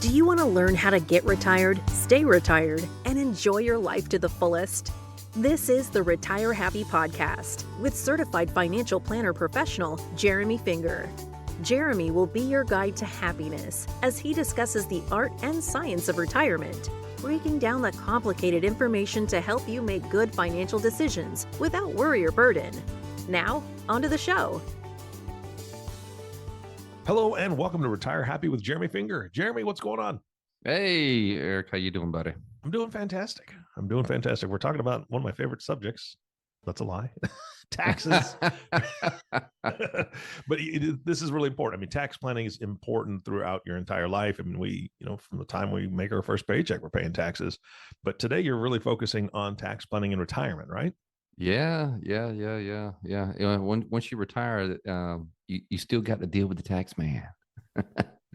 Do you want to learn how to get retired, stay retired, and enjoy your life to the fullest? This is the Retire Happy Podcast with certified financial planner professional Jeremy Finger. Jeremy will be your guide to happiness as he discusses the art and science of retirement, breaking down the complicated information to help you make good financial decisions without worry or burden. Now, on to the show. Hello and welcome to Retire Happy with Jeremy Finger. Jeremy, what's going on? Hey, Eric, how you doing, buddy? I'm doing fantastic. We're talking about one of my favorite subjects. That's a lie. Taxes. But this is really important. I mean, tax planning is important throughout your entire life. I mean, from the time we make our first paycheck, we're paying taxes. But today you're really focusing on tax planning and retirement, right? Yeah. Once you retire, you still got to deal with the tax man.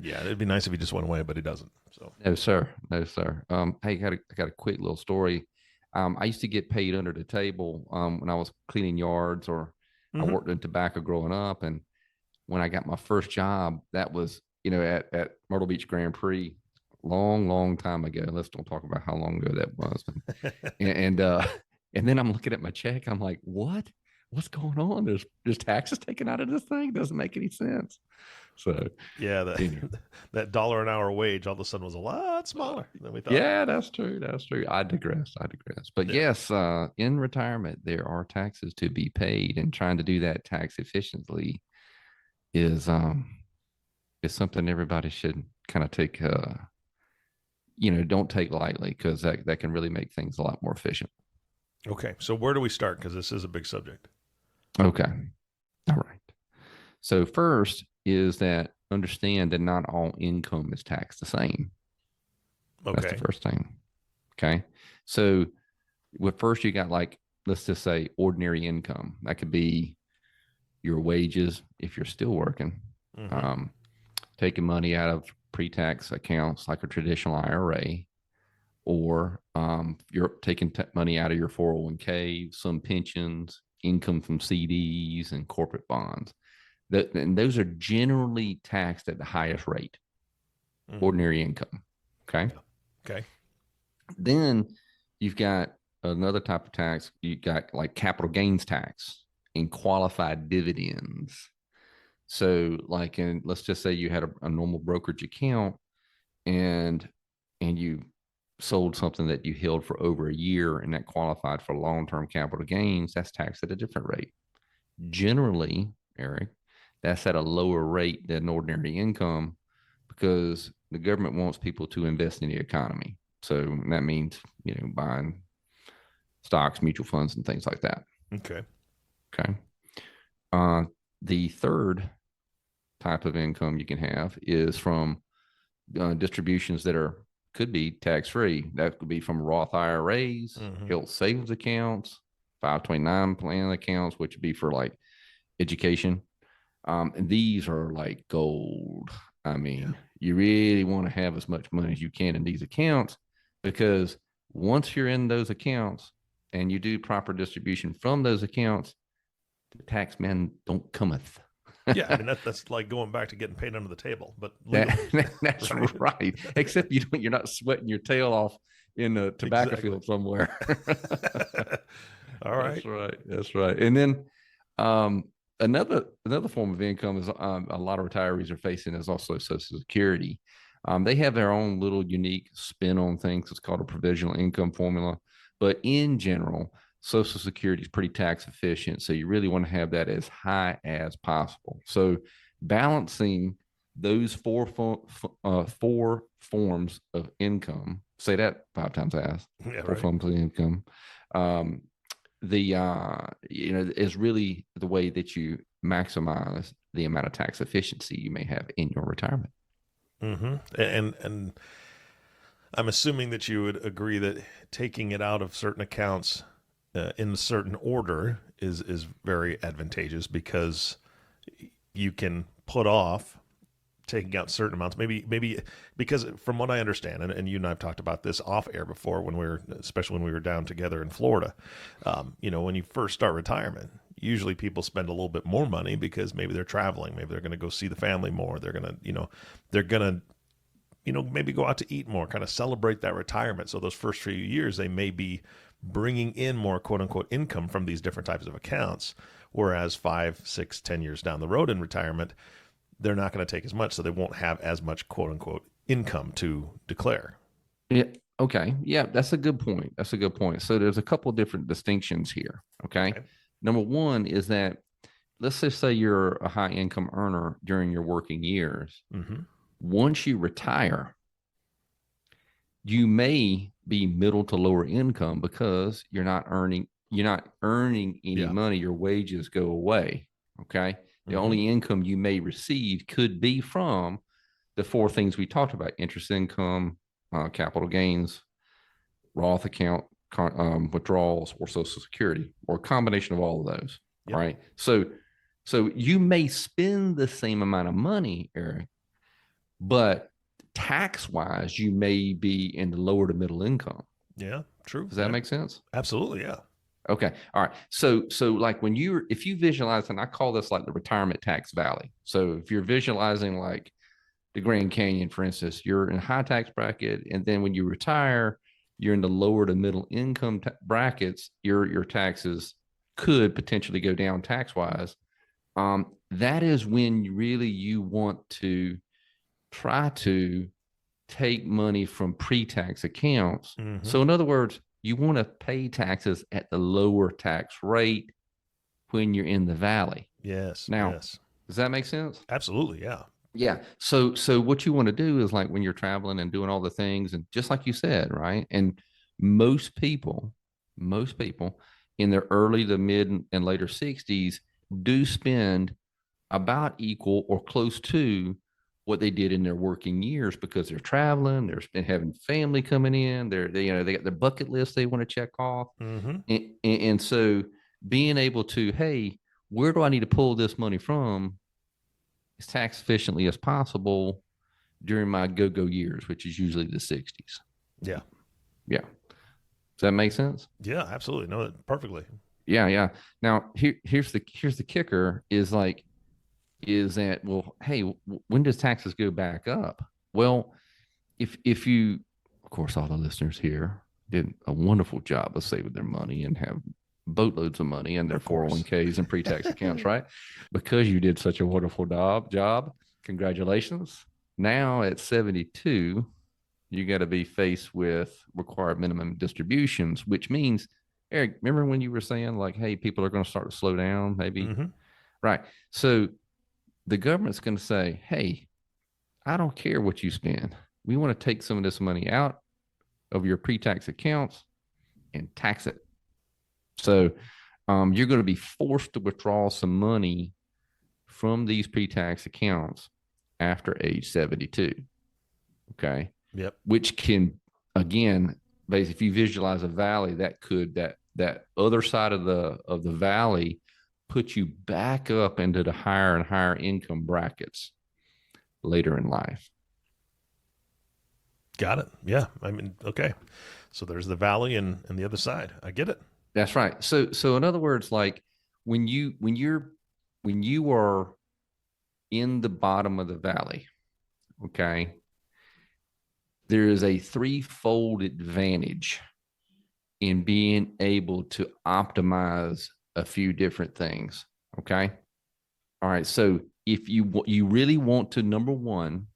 Yeah, it'd be nice if he just went away, but he doesn't. So No, sir. Hey, I got a quick little story. I used to get paid under the table when I was cleaning yards or I worked in tobacco growing up. And when I got my first job, that was, at Myrtle Beach Grand Prix, long time ago. Let's don't talk about how long ago that was. And then I'm looking at my check. I'm like, what's going on? There's taxes taken out of this thing. Doesn't make any sense. So yeah, that $1 an hour wage all of a sudden was a lot smaller than we thought. Yeah, that's true. I digress. But yes, in retirement, there are taxes to be paid, and trying to do that tax efficiently is something everybody should kind of take, don't take lightly, because that can really make things a lot more efficient. Okay. So where do we start? Because this is a big subject. Okay. All right. So first is that understand that not all income is taxed the same. Okay. That's the first thing. Okay. So first you got, like, let's just say ordinary income. That could be your wages if you're still working, taking money out of pre-tax accounts like a traditional IRA, or you're taking money out of your 401k, some pensions, income from CDs and corporate bonds. And those are generally taxed at the highest rate, ordinary income. Okay. Okay. Then you've got another type of tax. You got like capital gains tax and qualified dividends. So like, let's just say you had a normal brokerage account and you sold something that you held for over a year and that qualified for long-term capital gains, that's taxed at a different rate. Generally, Eric, that's at a lower rate than ordinary income because the government wants people to invest in the economy. So that means, buying stocks, mutual funds, and things like that. Okay. The third type of income you can have is from distributions that could be tax-free. That could be from Roth IRAs, health savings accounts, 529 plan accounts, which would be for like education. And these are like gold. I mean, you really want to have as much money as you can in these accounts, because once you're in those accounts and you do proper distribution from those accounts, the tax man don't cometh. Yeah, I mean that's like going back to getting paid under the table, but that's right. Except you're not sweating your tail off in a tobacco field somewhere. All right, that's right. And then another form of income is a lot of retirees are facing is also Social Security. They have their own little unique spin on things. It's called a provisional income formula, but in general, Social Security is pretty tax efficient. So you really want to have that as high as possible. So balancing those four forms of income, say that 5 times fast, four forms of income, is really the way that you maximize the amount of tax efficiency you may have in your retirement. And I'm assuming that you would agree that taking it out of certain accounts in a certain order is very advantageous, because you can put off taking out certain amounts, maybe because from what I understand, and you and I have talked about this off air before, especially when we were down together in Florida, when you first start retirement, usually people spend a little bit more money because maybe they're traveling, maybe they're going to go see the family more, they're going to maybe go out to eat more, kind of celebrate that retirement. So those first few years, they may be bringing in more quote unquote income from these different types of accounts. Whereas 5, 6, 10 years down the road in retirement, they're not going to take as much. So they won't have as much quote unquote income to declare. Yeah. Okay. Yeah, that's a good point. That's a good point. So there's a couple different distinctions here. Okay. Number one is that let's just say you're a high income earner during your working years. Mm-hmm. Once you retire, you may be middle to lower income because you're not earning any money. Your wages go away. Okay. The only income you may receive could be from the four things we talked about: interest income, capital gains, Roth account withdrawals, or Social Security, or a combination of all of those. Yep. All right. So you may spend the same amount of money, Eric, but tax wise, you may be in the lower to middle income. Yeah, true. Does that make sense? Absolutely. Yeah. Okay. All right. So like if you visualize, and I call this like the retirement tax valley. So if you're visualizing like the Grand Canyon, for instance, you're in a high tax bracket, and then when you retire, you're in the lower to middle income brackets. Your taxes could potentially go down tax wise. That is when you want to try to take money from pre-tax accounts. Mm-hmm. So in other words, you want to pay taxes at the lower tax rate when you're in the valley. Yes. Now, yes. Does that make sense? Absolutely. Yeah. Yeah. So what you want to do is like when you're traveling and doing all the things, and just like you said, right? And most people in their early to mid and later 60s do spend about equal or close to what they did in their working years, because they're traveling, they're been having family coming in, they got their bucket list they want to check off. Mm-hmm. And so being able to, hey, where do I need to pull this money from as tax efficiently as possible during my go-go years, which is usually the 60s. Yeah. Yeah. Does that make sense? Yeah, absolutely. No, perfectly. Yeah. Yeah. Now here's the kicker is that, well, hey, when does taxes go back up? Well, if you, of course, all the listeners here did a wonderful job of saving their money and have boatloads of money in their 401ks and pre-tax accounts, right? Because you did such a wonderful job. Congratulations. Now at 72, you got to be faced with required minimum distributions, which means, Eric, remember when you were saying like, hey, people are going to start to slow down, maybe? Mm-hmm. Right. So the government's going to say, hey, I don't care what you spend. We want to take some of this money out of your pre-tax accounts and tax it. So you're going to be forced to withdraw some money from these pre-tax accounts after age 72. Okay. Yep. Which can, again, basically, if you visualize a valley, that other side of the valley put you back up into the higher and higher income brackets later in life. Got it. Yeah. I mean, okay. So there's the valley and the other side. I get it. That's right. So in other words, like when you are in the bottom of the valley, okay, there is a threefold advantage in being able to optimize a few different things. Okay. All right. So if you really want to, number one,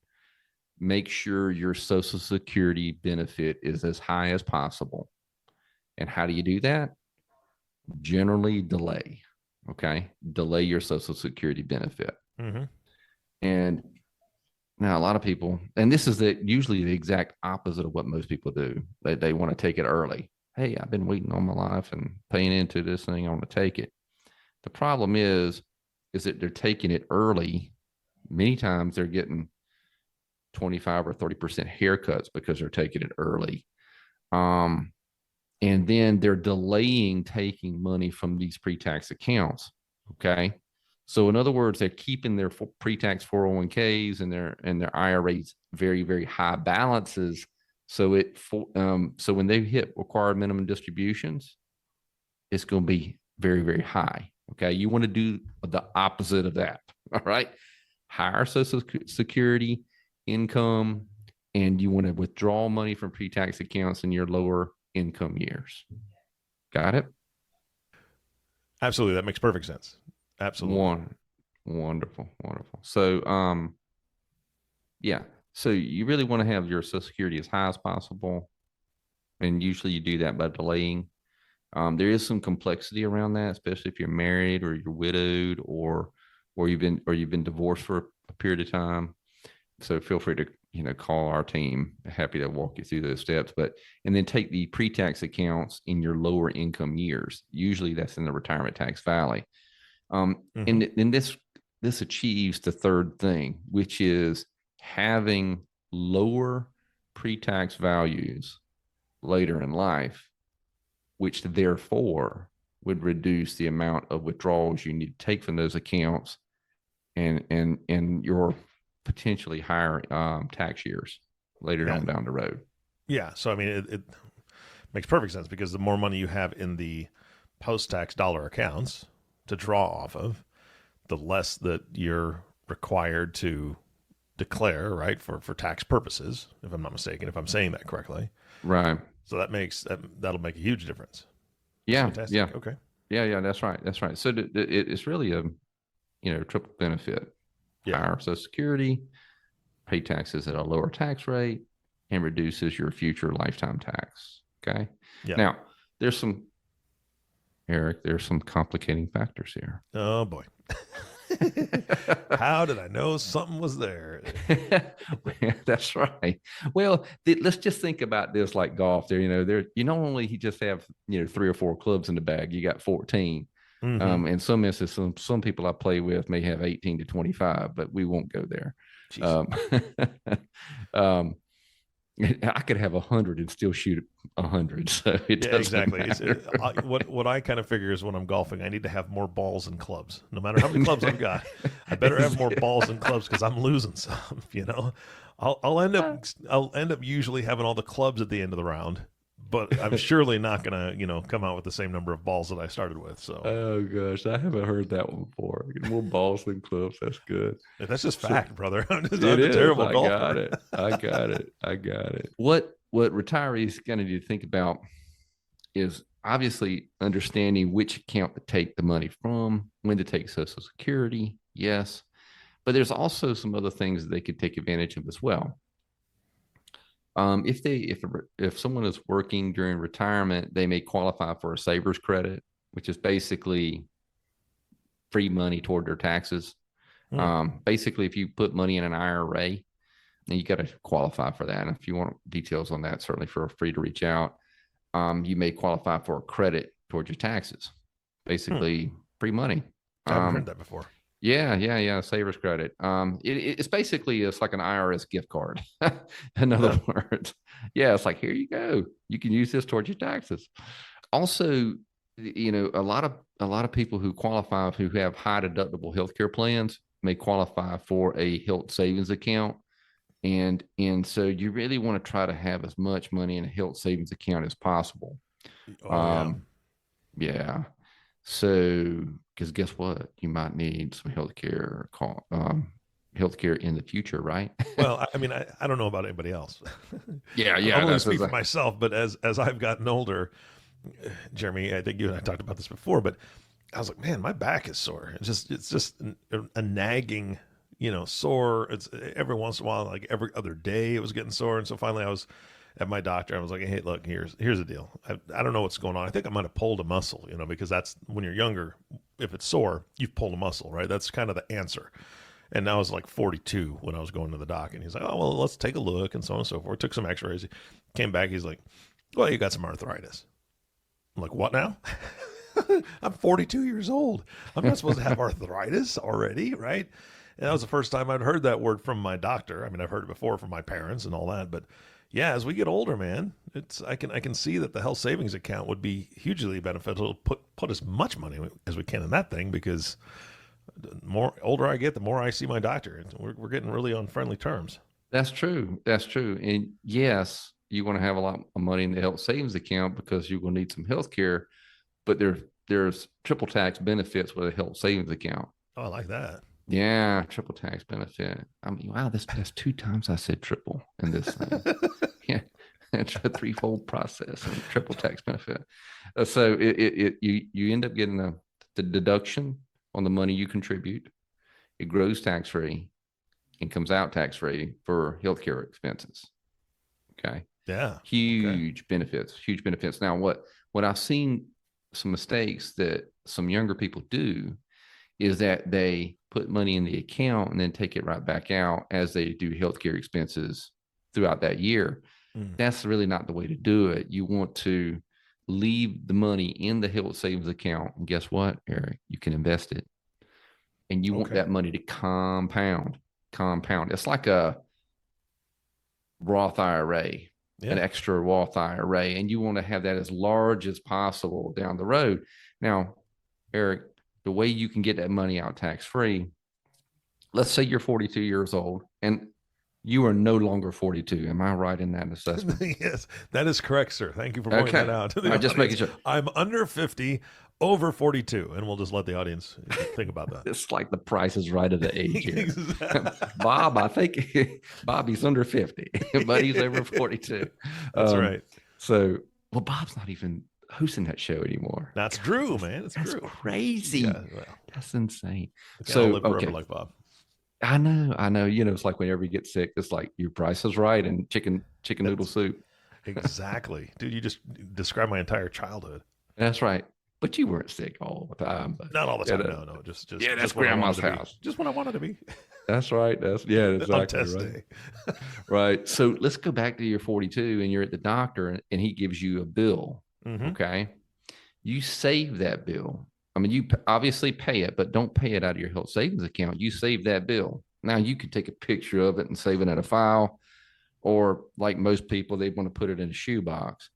make sure your Social Security benefit is as high as possible. And how do you do that? Generally delay. Okay. Delay your Social Security benefit. Mm-hmm. And now a lot of people, and this is usually the exact opposite of what most people do. They want to take it early. Hey, I've been waiting all my life and paying into this thing. I want to take it. The problem is that they're taking it early. Many times they're getting 25 or 30% haircuts because they're taking it early. And then they're delaying taking money from these pre-tax accounts. Okay. So in other words, they're keeping their pre-tax 401ks and their IRAs very, very high balances. So so when they hit required minimum distributions, it's going to be very, very high. Okay. You want to do the opposite of that. All right. Higher Social Security income, and you want to withdraw money from pre-tax accounts in your lower income years. Got it? Absolutely. That makes perfect sense. Absolutely. Wonderful. So, yeah. So you really want to have your Social Security as high as possible. And usually you do that by delaying. There is some complexity around that, especially if you're married or you're widowed or you've been divorced for a period of time. So feel free to call our team. Happy to walk you through those steps. And then take the pre-tax accounts in your lower income years. Usually that's in the retirement tax valley. And this achieves the third thing, which is having lower pre-tax values later in life, which therefore would reduce the amount of withdrawals you need to take from those accounts and your potentially higher tax years later on down the road. Yeah. So, I mean, it makes perfect sense because the more money you have in the post-tax dollar accounts to draw off of, the less that you're required to declare, right, for tax purposes, if I'm not mistaken, if I'm saying that correctly. Right. So that'll make a huge difference. Yeah. Fantastic. Yeah. Okay. Yeah. That's right. So it's really a triple benefit. Yeah. Higher Social Security, pay taxes at a lower tax rate, and reduces your future lifetime tax. Okay. Yeah. Now there's some complicating factors here. Oh boy. How did I know something was there? That's right. Well, let's just think about this like golf. You not only you just have 3 or 4 clubs in the bag, you got 14. Mm-hmm. In some instances, some people I play with may have 18 to 25, but we won't go there. I could have 100 and still shoot 100. So it doesn't matter. What I kind of figure is when I'm golfing, I need to have more balls and clubs. No matter how many clubs I've got, I better have more balls and clubs because I'm losing some. I'll end up usually having all the clubs at the end of the round, but I'm surely not gonna come out with the same number of balls that I started with. So. Oh gosh, I haven't heard that one before. More balls than clubs. That's good. That's just fact, brother. I'm a terrible golfer. I got it. What retirees going to need to think about is obviously understanding which account to take the money from, when to take Social Security. Yes, but there's also some other things that they could take advantage of as well. If someone is working during retirement, they may qualify for a saver's credit, which is basically free money toward their taxes. Basically, if you put money in an IRA, then you got to qualify for that. And if you want details on that, certainly feel free to reach out. You may qualify for a credit towards your taxes. Basically, free money. I haven't heard that before. Yeah. Savers credit. It's basically like an IRS gift card. In other words, it's like, here you go. You can use this towards your taxes. Also, a lot of people who qualify, who have high deductible healthcare plans, may qualify for a health savings account. And so you really want to try to have as much money in a health savings account as possible. Yeah. So, because guess what? You might need some healthcare in the future, right? Well, I mean, I don't know about anybody else. Yeah. I'm only speak for myself, but as I've gotten older, Jeremy, I think you and I talked about this before, but I was like, man, my back is sore. It's just a nagging, sore. It's every once in a while, like every other day, it was getting sore, and so finally I was at my doctor. I was like, hey, look, here's the deal. I don't know what's going on. I think I might have pulled a muscle, because that's when you're younger. If it's sore, you've pulled a muscle, right? That's kind of the answer. And I was like 42 when I was going to the doc, and he's like, oh, well, let's take a look, and so on and so forth. Took some x-rays. He came back. He's like, well, you got some arthritis. I'm like, what now? I'm 42 years old. I'm not supposed to have arthritis already, right? And that was the first time I'd heard that word from my doctor. I mean, I've heard it before from my parents and all that, but yeah, as we get older, man, I can see that the health savings account would be hugely beneficial to put as much money as we can in that thing, because the more older I get, the more I see my doctor. We're getting really on friendly terms. That's true. And yes, you want to have a lot of money in the health savings account because you're going to need some health care, but there's triple tax benefits with a health savings account. Oh, I like that. Yeah, triple tax benefit. I mean, wow, that's 2 times I said triple in this thing. Yeah, it's a threefold process and triple tax benefit. So you end up getting the deduction on the money you contribute. It grows tax free and comes out tax free for healthcare expenses. Okay. Yeah. Huge benefits, huge benefits. Now, what I've seen some mistakes that some younger people do is that they put money in the account and then take it right back out as they do healthcare expenses throughout that year. That's really not the way to do it. You want to leave the money in the health savings account. And guess what, Eric? You can invest it. And you want that money to compound. It's like a Roth IRA, an extra Roth IRA, and you want to have that as large as possible down the road. Now, Eric, the way you can get that money out tax free, let's say you're 42 years old and you are no longer 42. Am I right in that assessment? Yes, that is correct, sir. Thank you for pointing that out. I'm just making sure. I'm under 50, over 42, and we'll just let the audience think about that. It's like the Price is Right of the age here. Exactly. Bob, I think Bobby's under 50, but he's over 42. That's right. So, well, Bob's not even hosting that show anymore. That's true, man. That's true. Crazy. Yeah, well, that's insane. So live forever like Bob. I know. You know, it's like whenever you get sick, it's like your Price is Right and chicken noodle soup. Exactly. Dude, you just described my entire childhood. That's right. But you weren't sick all the time. Not all the time. No. Just that's grandma's house. Just when I wanted to be. That's right. Exactly. On test right. day. Right. So let's go back to your 42 and you're at the doctor and he gives you a bill. Mm-hmm. Okay. You save that bill. I mean, you obviously pay it, but don't pay it out of your health savings account. You save that bill. Now you could take a picture of it and save it in a file, or like most people, they want to put it in a shoebox.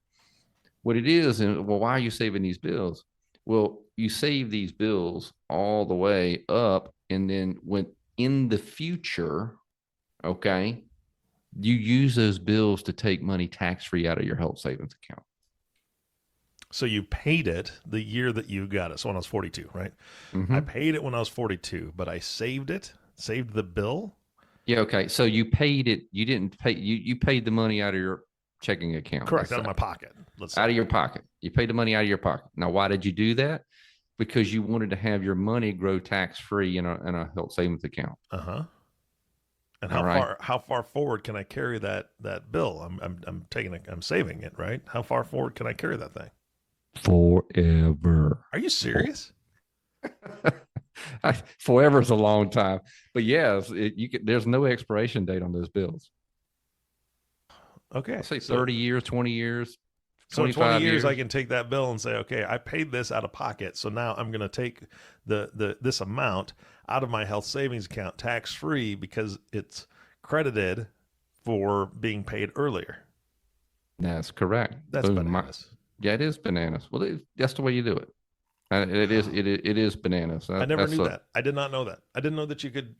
What it is, and well, why are you saving these bills? Well, you save these bills all the way up, and then when in the future, okay, you use those bills to take money tax-free out of your health savings account. So you paid it the year that you got it. So when I was 42, right? Mm-hmm. I paid it when I was 42, but I saved the bill. Yeah. Okay. So you paid it. You didn't pay. You paid the money out of your checking account. Correct. Out of my pocket. Out of your pocket. You paid the money out of your pocket. Now, why did you do that? Because you wanted to have your money grow tax-free in a health savings account. Uh-huh. And how far forward can I carry that bill? I'm saving it, right? How far forward can I carry that thing? Forever. Are you serious? Forever is a long time, but yes, there's no expiration date on those bills. Okay, I'll say 30 years, 20 years. So 20 years, I can take that bill and say, okay, I paid this out of pocket, so now I'm going to take this amount out of my health savings account tax free because it's credited for being paid earlier. That's correct. That's bananas. Yeah, it is bananas. Well, that's the way you do it. It is bananas. I never knew that. I did not know that. I didn't know that you could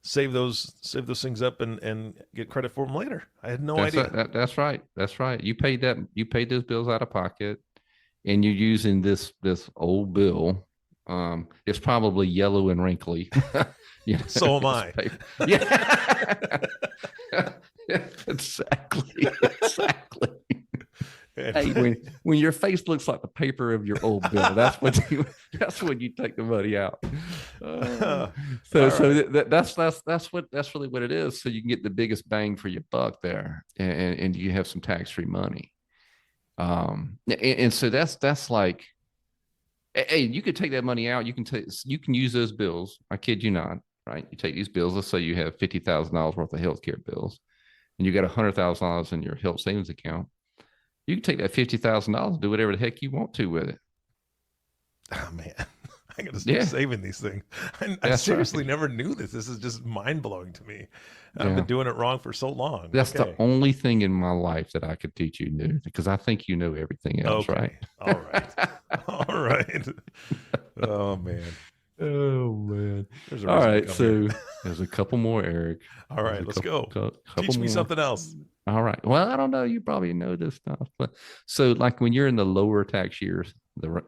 save those things up and get credit for them later. I had no idea. That's right. That's right. You paid those bills out of pocket, and you're using this old bill. It's probably yellow and wrinkly. So am I. Yeah. Exactly. Hey, when your face looks like the paper of your old bill, that's when you take the money out. That's really what it is. So you can get the biggest bang for your buck there, and you have some tax-free money. And so that's like, hey, you could take that money out. You can use those bills. I kid you not, right? You take these bills. Let's say you have $50,000 worth of healthcare bills, and you got $100,000 in your health savings account. You can take that $50,000 and do whatever the heck you want to with it. Oh man, I gotta start saving these things. I seriously never knew this. This is just mind blowing to me. I've been doing it wrong for so long. That's the only thing in my life that I could teach you new, because I think you know everything else, right? All right. All right. Oh man. Oh man. All right. So there's a couple more, Eric. All right, let's go. Teach me something else. All right. Well, I don't know. You probably know this stuff, but so like when you're in the lower tax years,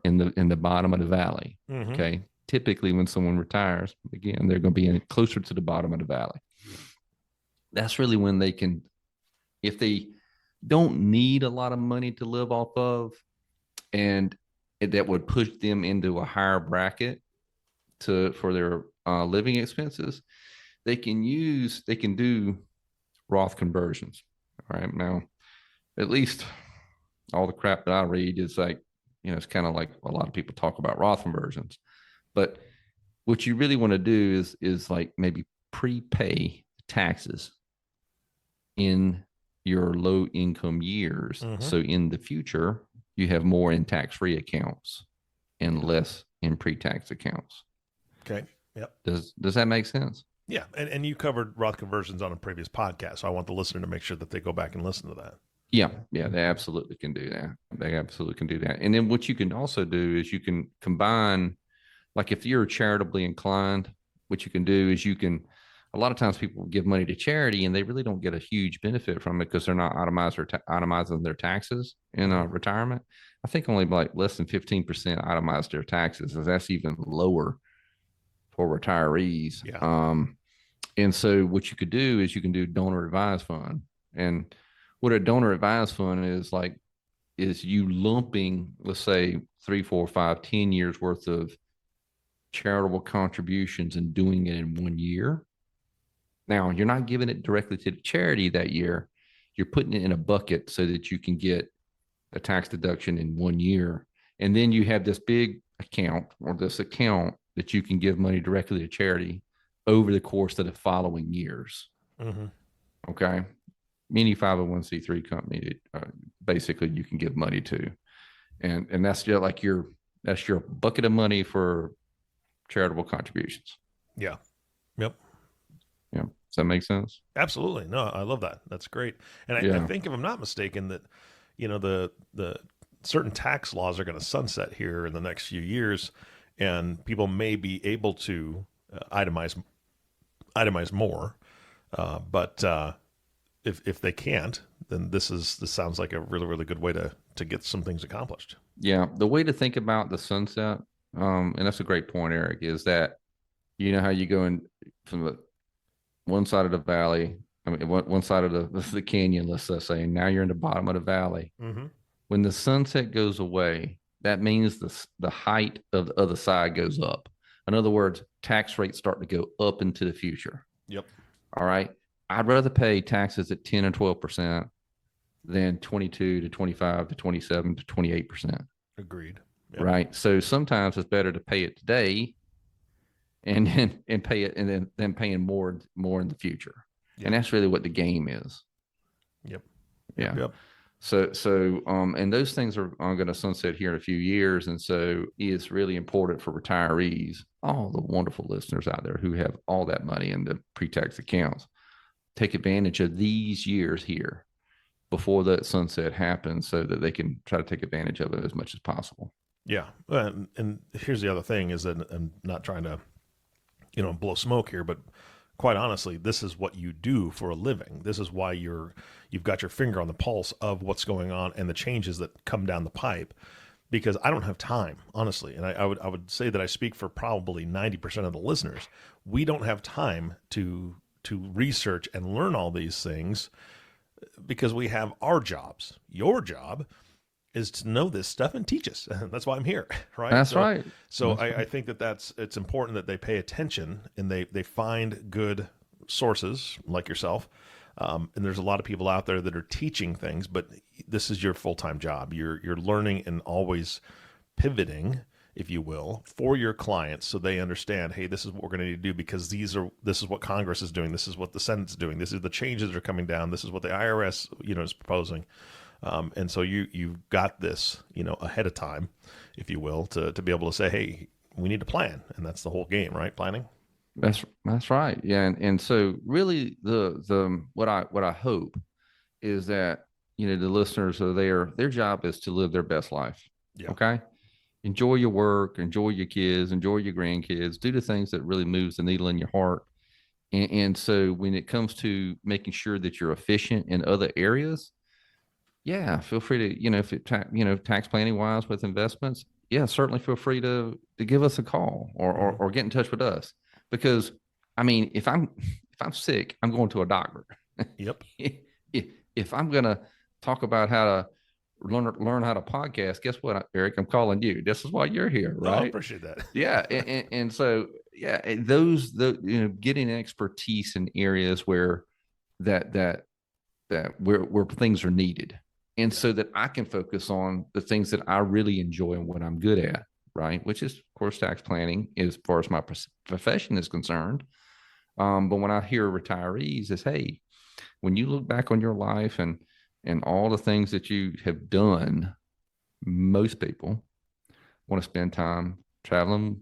in the bottom of the valley, okay, typically when someone retires, again, they're going to be closer to the bottom of the valley. That's really when they can, if they don't need a lot of money to live off of, and that would push them into a higher bracket for their living expenses, they can do Roth conversions. All right. Now, at least all the crap that I read is like, it's kind of like a lot of people talk about Roth conversions, but what you really want to do is like maybe prepay taxes in your low income years. Mm-hmm. So in the future, you have more in tax-free accounts and less in pre-tax accounts. Okay. Yep. Does that make sense? Yeah. And you covered Roth conversions on a previous podcast. So I want the listener to make sure that they go back and listen to that. Yeah. Yeah. They absolutely can do that. They absolutely can do that. And then what you can also do is you can combine, like if you're charitably inclined, what you can do is a lot of times people give money to charity and they really don't get a huge benefit from it because they're not itemizing their taxes in retirement. I think only like less than 15% itemize their taxes, as that's even lower for retirees. Yeah. And so what you could do is you can do donor advised fund. And what a donor advised fund is you lumping, let's say 3, 4, 5, 10 years worth of charitable contributions and doing it in 1 year. Now, you're not giving it directly to the charity that year. You're putting it in a bucket so that you can get a tax deduction in 1 year. And then you have this big account that you can give money directly to charity over the course of the following years. Mm-hmm. Okay. Many 501c3 company, basically you can give money to. And that's just like that's your bucket of money for charitable contributions. Yeah. Yep. Yeah. Does that make sense? Absolutely. No, I love that. That's great. And I think if I'm not mistaken that, the certain tax laws are going to sunset here in the next few years, and people may be able to itemize more. But if they can't, then this sounds like a really, really good way to get some things accomplished. Yeah. The way to think about the sunset, and that's a great point, Eric, is that, how you go in from the one side of the valley, one side of the canyon, let's say, and now you're in the bottom of the valley. Mm-hmm. When the sunset goes away, that means the height of the other side goes up. In other words, tax rates start to go up into the future. Yep. All right. I'd rather pay taxes at 10 or 12% than 22 to 25 to 27 to 28%. Agreed. Yep. Right. So sometimes it's better to pay it today and pay it and then paying more in the future. Yep. And that's really what the game is. Yep. Yeah. Yep. So, and those things are going to sunset here in a few years. And so it's really important for retirees, all the wonderful listeners out there who have all that money in the pre-tax accounts, take advantage of these years here before that sunset happens so that they can try to take advantage of it as much as possible. Yeah. And here's the other thing is that I'm not trying to, blow smoke here, but quite honestly, this is what you do for a living. This is why you've got your finger on the pulse of what's going on and the changes that come down the pipe, because I don't have time, honestly. And I would say that I speak for probably 90% of the listeners. We don't have time to research and learn all these things because we have our jobs. Your job is to know this stuff and teach us. That's why I'm here, right? That's right. So I think it's important that they pay attention and they find good sources like yourself. And there's a lot of people out there that are teaching things, but this is your full-time job. You're learning and always pivoting, if you will, for your clients so they understand, hey, this is what we're going to need to do because this is what Congress is doing. This is what the Senate's doing. This is the changes that are coming down. This is what the IRS, is proposing. And so you've got this, ahead of time, if you will, to be able to say, hey, we need to plan. And that's the whole game, right? Planning. That's right. Yeah. And so really what I hope is that, the listeners are there, their job is to live their best life. Yeah. Okay. Enjoy your work, enjoy your kids, enjoy your grandkids, do the things that really moves the needle in your heart. And so when it comes to making sure that you're efficient in other areas, yeah, feel free to, if it, tax planning wise with investments, yeah, certainly feel free to give us a call or get in touch with us. Because I mean, if I'm sick, I'm going to a doctor. Yep. If I'm gonna talk about how to learn how to podcast, guess what, Eric? I'm calling you. This is why you're here, Oh, I right? appreciate that. Yeah, and so yeah, the getting expertise in areas where that where things are needed, and so that I can focus on the things that I really enjoy and what I'm good at, right? Which is, of course, tax planning as far as my profession is concerned. But when I hear retirees, is hey, when you look back on your life and all the things that you have done, most people want to spend time traveling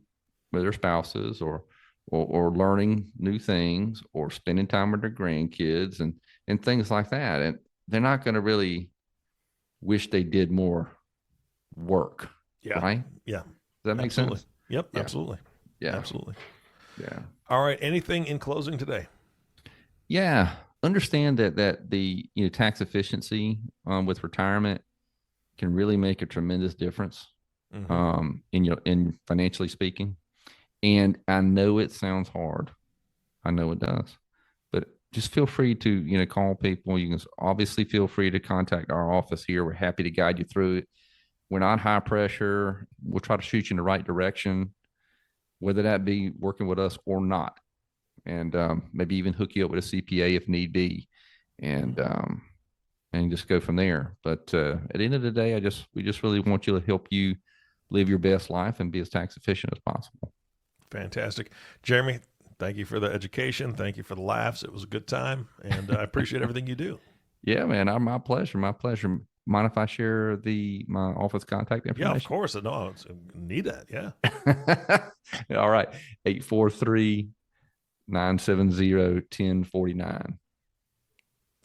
with their spouses or learning new things or spending time with their grandkids and things like that. And they're not going to really wish they did more work. Yeah. Right. Yeah. Does that make Absolutely. sense? Yep. Yeah. Absolutely. Yeah. Absolutely. Yeah. All right. Anything in closing today? Yeah. Understand that the tax efficiency with retirement can really make a tremendous difference in financially speaking. And I know it sounds hard. I know it does. But just feel free to call people. You can obviously feel free to contact our office here. We're happy to guide you through it. We're not high pressure. We'll try to shoot you in the right direction, whether that be working with us or not. And maybe even hook you up with a CPA if need be, and just go from there. But at the end of the day, we just really want you to help you live your best life and be as tax efficient as possible. Fantastic. Jeremy, thank you for the education. Thank you for the laughs. It was a good time, and I appreciate everything you do. Yeah, man. My pleasure. My pleasure. Mind if I share my office contact information? Yeah, of course. No, I need that. Yeah. All right. 843-970-1049.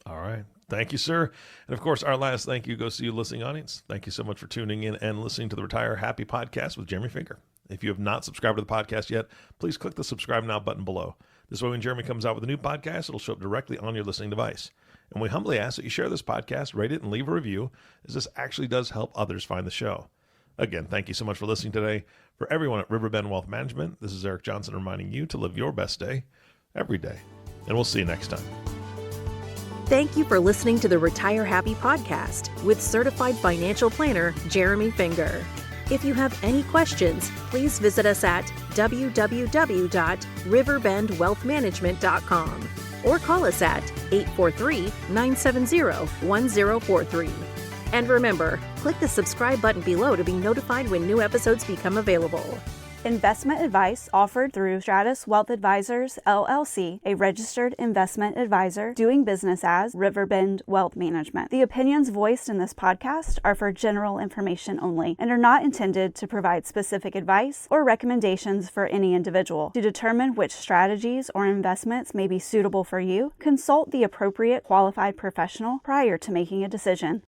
All right. Thank you, sir. And of course, our last thank you goes to you, listening audience. Thank you so much for tuning in and listening to the Retire Happy podcast with Jeremy Finger. If you have not subscribed to the podcast yet, please click the subscribe now button below. This way, when Jeremy comes out with a new podcast, it'll show up directly on your listening device. And we humbly ask that you share this podcast, rate it, and leave a review, as this actually does help others find the show. Again, thank you so much for listening today. For everyone at Riverbend Wealth Management, this is Eric Johnson reminding you to live your best day every day. And we'll see you next time. Thank you for listening to the Retire Happy podcast with certified financial planner Jeremy Finger. If you have any questions, please visit us at www.riverbendwealthmanagement.com or call us at 843-970-1043. And remember, click the subscribe button below to be notified when new episodes become available. Investment advice offered through Stratos Wealth Advisors, LLC, a registered investment advisor doing business as Riverbend Wealth Management. The opinions voiced in this podcast are for general information only and are not intended to provide specific advice or recommendations for any individual. To determine which strategies or investments may be suitable for you, consult the appropriate qualified professional prior to making a decision.